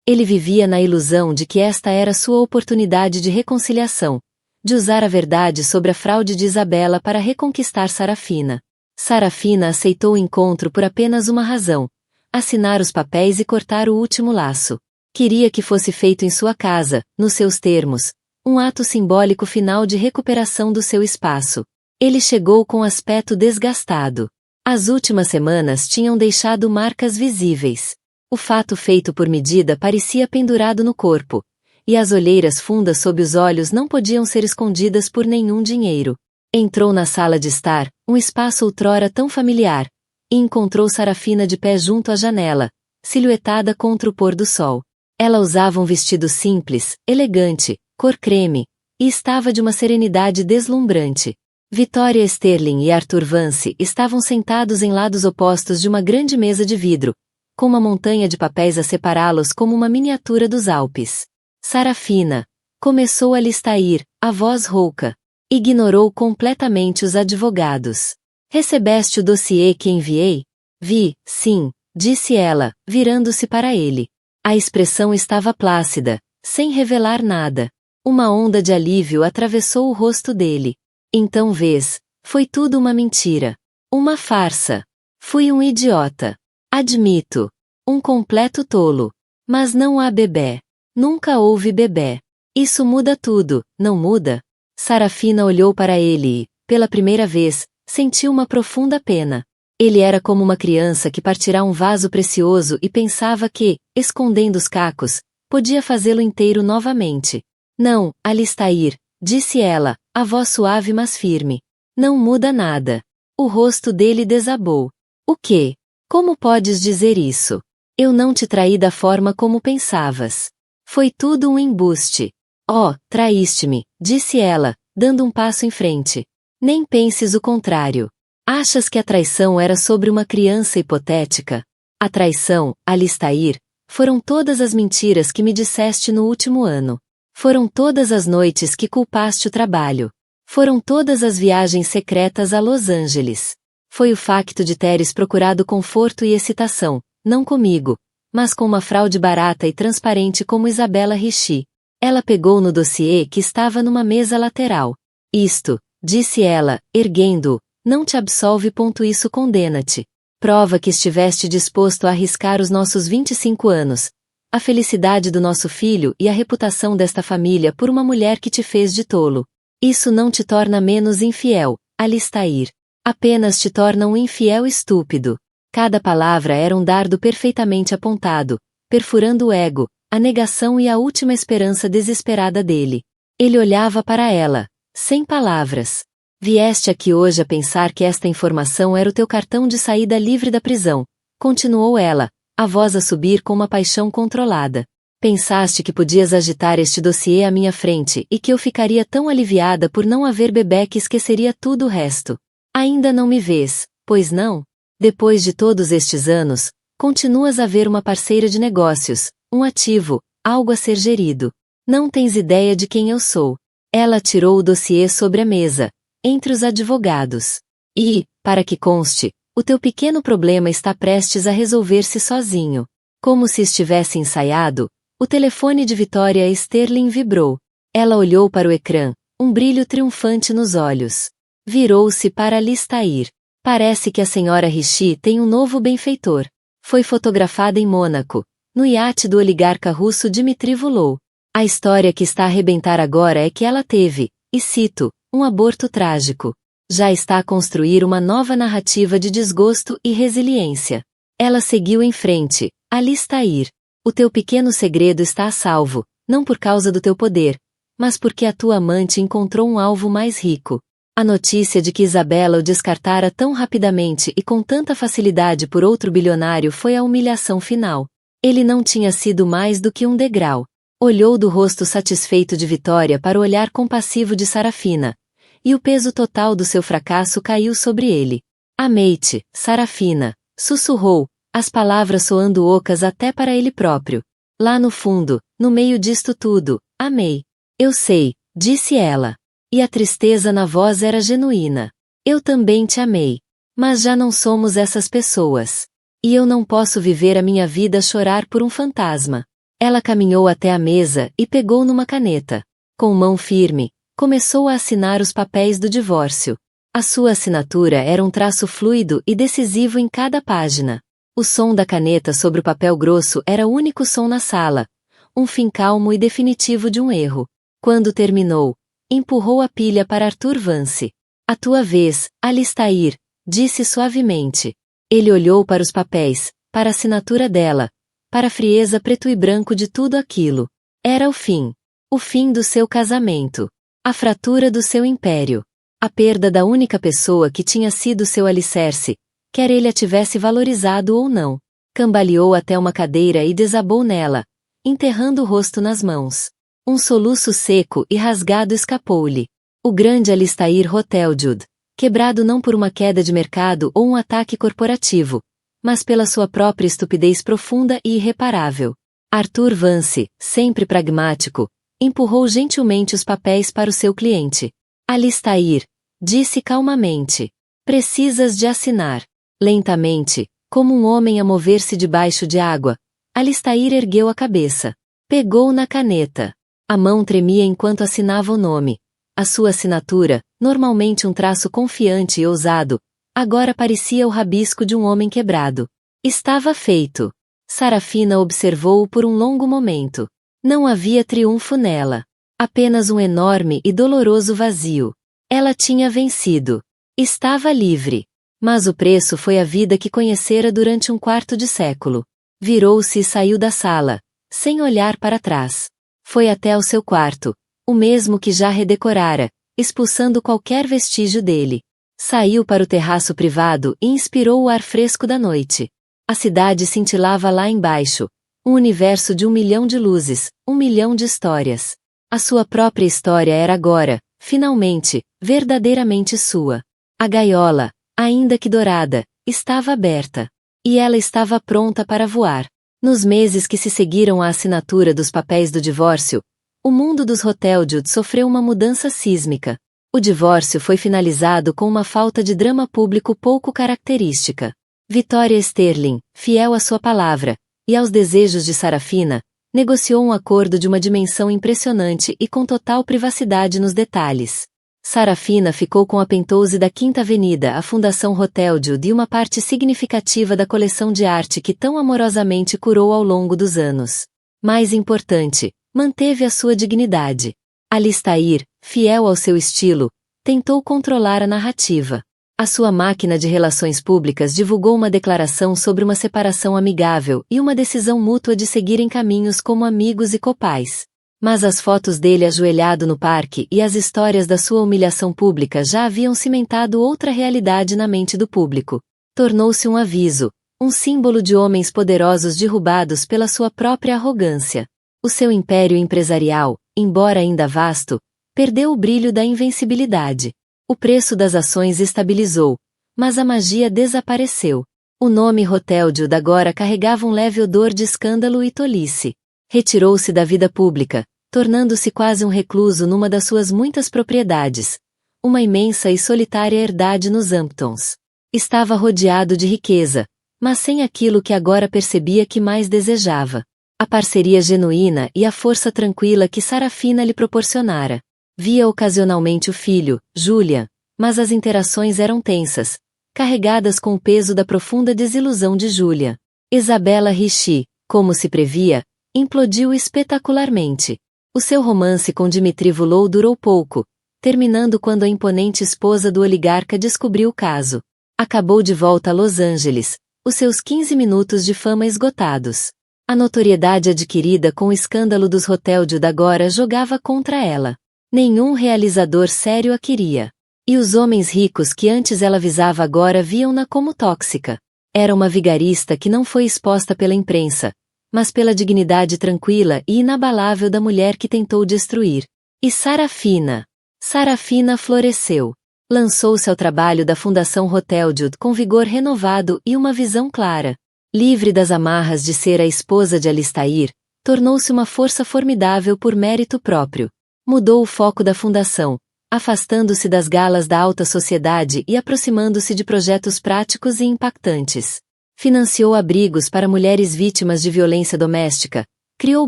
S1: Ele vivia na ilusão de que esta era sua oportunidade de reconciliação, de usar a verdade sobre a fraude de Isabella para reconquistar Sarafina. Sarafina aceitou o encontro por apenas uma razão: assinar os papéis e cortar o último laço. Queria que fosse feito em sua casa, nos seus termos, um ato simbólico final de recuperação do seu espaço. Ele chegou com aspecto desgastado. As últimas semanas tinham deixado marcas visíveis. O fato feito por medida parecia pendurado no corpo, e as olheiras fundas sob os olhos não podiam ser escondidas por nenhum dinheiro. Entrou na sala de estar, um espaço outrora tão familiar, e encontrou Sarafina de pé junto à janela, silhuetada contra o pôr do sol. Ela usava um vestido simples, elegante, cor creme, e estava de uma serenidade deslumbrante. Victoria Sterling e Arthur Vance estavam sentados em lados opostos de uma grande mesa de vidro, com uma montanha de papéis a separá-los como uma miniatura dos Alpes. Sarafina, começou Alistair, a voz rouca. Ignorou completamente os advogados. Recebeste o dossiê que enviei? Vi, sim, disse ela, virando-se para ele. A expressão estava plácida, sem revelar nada. Uma onda de alívio atravessou o rosto dele. Então vês, foi tudo uma mentira. Uma farsa. Fui um idiota. Admito. Um completo tolo. Mas não há bebê. Nunca houve bebê. Isso muda tudo, não muda? Sarafina olhou para ele e, pela primeira vez, sentiu uma profunda pena. Ele era como uma criança que partirá um vaso precioso e pensava que, escondendo os cacos, podia fazê-lo inteiro novamente. Não, Alistair, disse ela, a voz suave mas firme. Não muda nada. O rosto dele desabou. O quê? Como podes dizer isso? Eu não te traí da forma como pensavas. Foi tudo um embuste. Oh, traíste-me, disse ela, dando um passo em frente. Nem penses o contrário. Achas que a traição era sobre uma criança hipotética? A traição, Alistair, foram todas as mentiras que me disseste no último ano. Foram todas as noites que culpaste o trabalho. Foram todas as viagens secretas a Los Angeles. Foi o facto de teres procurado conforto e excitação, não comigo, mas com uma fraude barata e transparente como Isabella Ricci. Ela pegou no dossiê que estava numa mesa lateral. Isto, disse ela, erguendo-o, não te absolve. Isso condena-te. Prova que estiveste disposto a arriscar os nossos 25 anos, a felicidade do nosso filho e a reputação desta família por uma mulher que te fez de tolo. Isso não te torna menos infiel, Alistair. Apenas te torna um infiel estúpido. Cada palavra era um dardo perfeitamente apontado, perfurando o ego, a negação e a última esperança desesperada dele. Ele olhava para ela, sem palavras. Vieste aqui hoje a pensar que esta informação era o teu cartão de saída livre da prisão, continuou ela, a voz a subir com uma paixão controlada. Pensaste que podias agitar este dossiê à minha frente e que eu ficaria tão aliviada por não haver bebê que esqueceria tudo o resto. Ainda não me vês, pois não? Depois de todos estes anos, continuas a ver uma parceira de negócios, um ativo, algo a ser gerido. Não tens ideia de quem eu sou. Ela tirou o dossiê sobre a mesa, entre os advogados. E, para que conste, o teu pequeno problema está prestes a resolver-se sozinho. Como se estivesse ensaiado, o telefone de Victoria Sterling vibrou. Ela olhou para o ecrã, um brilho triunfante nos olhos. Virou-se para Alistair. Parece que a senhora Rishi tem um novo benfeitor. Foi fotografada em Mônaco, no iate do oligarca russo Dmitry Vulov. A história que está a arrebentar agora é que ela teve, e cito, um aborto trágico. Já está a construir uma nova narrativa de desgosto e resiliência. Ela seguiu em frente. Alistair. O teu pequeno segredo está a salvo, não por causa do teu poder, mas porque a tua amante encontrou um alvo mais rico. A notícia de que Isabella o descartara tão rapidamente e com tanta facilidade por outro bilionário foi a humilhação final. Ele não tinha sido mais do que um degrau. Olhou do rosto satisfeito de Vitória para o olhar compassivo de Sarafina, e o peso total do seu fracasso caiu sobre ele. Amei-te, Sarafina, sussurrou, as palavras soando ocas até para ele próprio. Lá no fundo, no meio disto tudo, amei. Eu sei, disse ela. E a tristeza na voz era genuína. Eu também te amei. Mas já não somos essas pessoas. E eu não posso viver a minha vida a chorar por um fantasma. Ela caminhou até a mesa e pegou numa caneta. Com mão firme, começou a assinar os papéis do divórcio. A sua assinatura era um traço fluido e decisivo em cada página. O som da caneta sobre o papel grosso era o único som na sala, um fim calmo e definitivo de um erro. Quando terminou, empurrou a pilha para Arthur Vance. A tua vez, Alistair, disse suavemente. Ele olhou para os papéis, para a assinatura dela, para a frieza preto e branco de tudo aquilo. Era o fim. O fim do seu casamento. A fratura do seu império. A perda da única pessoa que tinha sido seu alicerce, quer ele a tivesse valorizado ou não. Cambaleou até uma cadeira e desabou nela, enterrando o rosto nas mãos. Um soluço seco e rasgado escapou-lhe. O grande Alistair Hoteljude, quebrado não por uma queda de mercado ou um ataque corporativo, mas pela sua própria estupidez profunda e irreparável. Arthur Vance, sempre pragmático, empurrou gentilmente os papéis para o seu cliente. Alistair, disse calmamente. Precisas de assinar. Lentamente, como um homem a mover-se debaixo de água, Alistair ergueu a cabeça. Pegou na caneta. A mão tremia enquanto assinava o nome. A sua assinatura, normalmente um traço confiante e ousado, agora parecia o rabisco de um homem quebrado. Estava feito. Sarafina observou-o por um longo momento. Não havia triunfo nela. Apenas um enorme e doloroso vazio. Ela tinha vencido. Estava livre. Mas o preço foi a vida que conhecera durante um quarto de século. Virou-se e saiu da sala, sem olhar para trás. Foi até ao seu quarto, o mesmo que já redecorara, expulsando qualquer vestígio dele. Saiu para o terraço privado e inspirou o ar fresco da noite. A cidade cintilava lá embaixo, um universo de 1 milhão de luzes, 1 milhão de histórias. A sua própria história era agora, finalmente, verdadeiramente sua. A gaiola, ainda que dourada, estava aberta. E ela estava pronta para voar. Nos meses que se seguiram à assinatura dos papéis do divórcio, o mundo dos Hoteljude sofreu uma mudança sísmica. O divórcio foi finalizado com uma falta de drama público pouco característica. Victoria Sterling, fiel à sua palavra, e aos desejos de Sarafina, negociou um acordo de uma dimensão impressionante e com total privacidade nos detalhes. Sarafina ficou com a Penthouse da Quinta Avenida, a Fundação Hoteljude e uma parte significativa da coleção de arte que tão amorosamente curou ao longo dos anos. Mais importante, manteve a sua dignidade. Alistair, fiel ao seu estilo, tentou controlar a narrativa. A sua máquina de relações públicas divulgou uma declaração sobre uma separação amigável e uma decisão mútua de seguirem caminhos como amigos e copais. Mas as fotos dele ajoelhado no parque e as histórias da sua humilhação pública já haviam cimentado outra realidade na mente do público. Tornou-se um aviso, um símbolo de homens poderosos derrubados pela sua própria arrogância. O seu império empresarial, embora ainda vasto, perdeu o brilho da invencibilidade. O preço das ações estabilizou, mas a magia desapareceu. O nome Hoteljude agora carregava um leve odor de escândalo e tolice. Retirou-se da vida pública, tornando-se quase um recluso numa das suas muitas propriedades, uma imensa e solitária herdade nos Hamptons. Estava rodeado de riqueza, mas sem aquilo que agora percebia que mais desejava: a parceria genuína e a força tranquila que Sarafina lhe proporcionara. Via ocasionalmente o filho, Julian, mas as interações eram tensas, carregadas com o peso da profunda desilusão de Julian. Isabella Ricci, como se previa, implodiu espetacularmente. O seu romance com Dimitri Vulot durou pouco, terminando quando a imponente esposa do oligarca descobriu o caso. Acabou de volta a Los Angeles, os seus 15 minutos de fama esgotados. A notoriedade adquirida com o escândalo dos Hoteljude agora jogava contra ela. Nenhum realizador sério a queria. E os homens ricos que antes ela visava agora viam-na como tóxica. Era uma vigarista que não foi exposta pela imprensa, mas pela dignidade tranquila e inabalável da mulher que tentou destruir. E Sarafina? Sarafina floresceu. Lançou-se ao trabalho da Fundação Hoteljude com vigor renovado e uma visão clara. Livre das amarras de ser a esposa de Alistair, tornou-se uma força formidável por mérito próprio. Mudou o foco da fundação, afastando-se das galas da alta sociedade e aproximando-se de projetos práticos e impactantes. Financiou abrigos para mulheres vítimas de violência doméstica, criou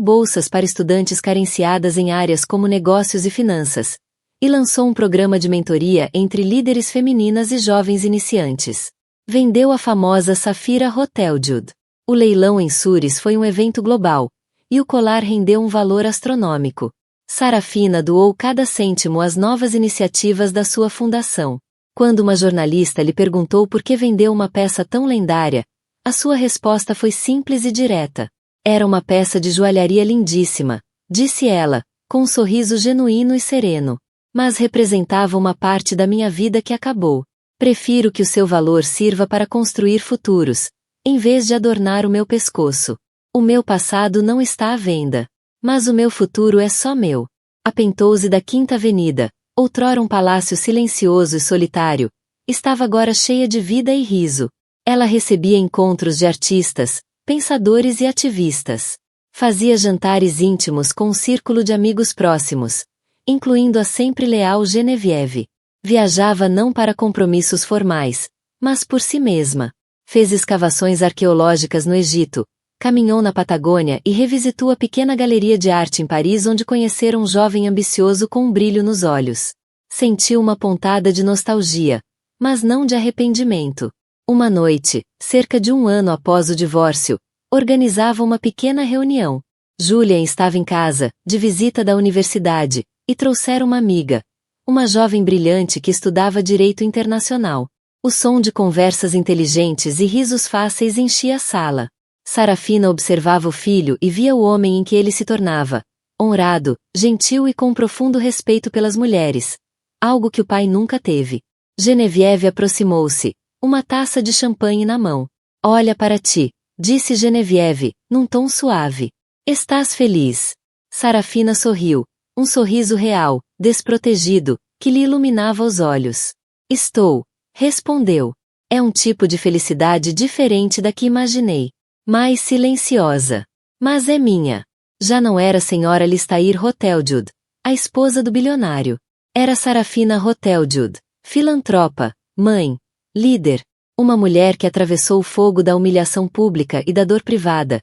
S1: bolsas para estudantes carenciadas em áreas como negócios e finanças, e lançou um programa de mentoria entre líderes femininas e jovens iniciantes. Vendeu a famosa Safira Hoteljude. O leilão em Suris foi um evento global, e o colar rendeu um valor astronômico. Sarafina doou cada cêntimo às novas iniciativas da sua fundação. Quando uma jornalista lhe perguntou por que vendeu uma peça tão lendária, a sua resposta foi simples e direta. Era uma peça de joalharia lindíssima, disse ela, com um sorriso genuíno e sereno. Mas representava uma parte da minha vida que acabou. Prefiro que o seu valor sirva para construir futuros, em vez de adornar o meu pescoço. O meu passado não está à venda. Mas o meu futuro é só meu. A Penthouse da Quinta Avenida, outrora um palácio silencioso e solitário, estava agora cheia de vida e riso. Ela recebia encontros de artistas, pensadores e ativistas. Fazia jantares íntimos com um círculo de amigos próximos, incluindo a sempre leal Genevieve. Viajava não para compromissos formais, mas por si mesma. Fez escavações arqueológicas no Egito, caminhou na Patagônia e revisitou a pequena galeria de arte em Paris onde conhecera um jovem ambicioso com um brilho nos olhos. Sentiu uma pontada de nostalgia, mas não de arrependimento. Uma noite, cerca de um ano após o divórcio, organizava uma pequena reunião. Julian estava em casa, de visita da universidade, e trouxera uma amiga, uma jovem brilhante que estudava direito internacional. O som de conversas inteligentes e risos fáceis enchia a sala. Sarafina observava o filho e via o homem em que ele se tornava, honrado, gentil e com profundo respeito pelas mulheres, algo que o pai nunca teve. Genevieve aproximou-se, uma taça de champanhe na mão. Olha para ti, disse Genevieve, num tom suave. Estás feliz? Sarafina sorriu, um sorriso real, desprotegido, que lhe iluminava os olhos. Estou, respondeu. É um tipo de felicidade diferente da que imaginei. Mais silenciosa. Mas é minha. Já não era a senhora Alistair Hoteljude, a esposa do bilionário. Era Sarafina Hoteljude, filantropa, mãe, líder, uma mulher que atravessou o fogo da humilhação pública e da dor privada,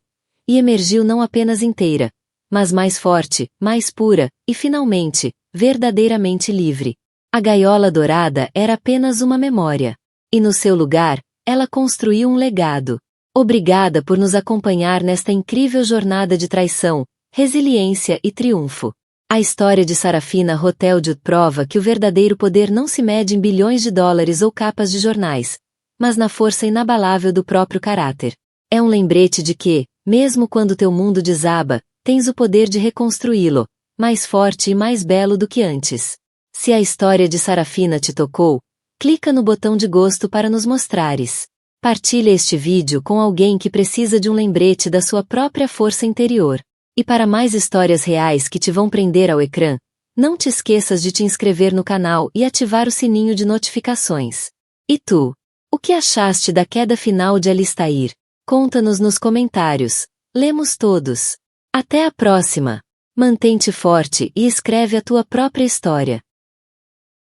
S1: e emergiu não apenas inteira, mas mais forte, mais pura, e finalmente, verdadeiramente livre. A gaiola dourada era apenas uma memória. E no seu lugar, ela construiu um legado. Obrigada por nos acompanhar nesta incrível jornada de traição, resiliência e triunfo. A história de Sarafina Hoteljude prova que o verdadeiro poder não se mede em bilhões de dólares ou capas de jornais, mas na força inabalável do próprio caráter. É um lembrete de que, mesmo quando teu mundo desaba, tens o poder de reconstruí-lo, mais forte e mais belo do que antes. Se a história de Sarafina te tocou, clica no botão de gosto para nos mostrares. Partilha este vídeo com alguém que precisa de um lembrete da sua própria força interior. E para mais histórias reais que te vão prender ao ecrã, não te esqueças de te inscrever no canal e ativar o sininho de notificações. E tu? O que achaste da queda final de Alistair? Conta-nos nos comentários. Lemos todos. Até a próxima! Mantém-te forte e escreve a tua própria história.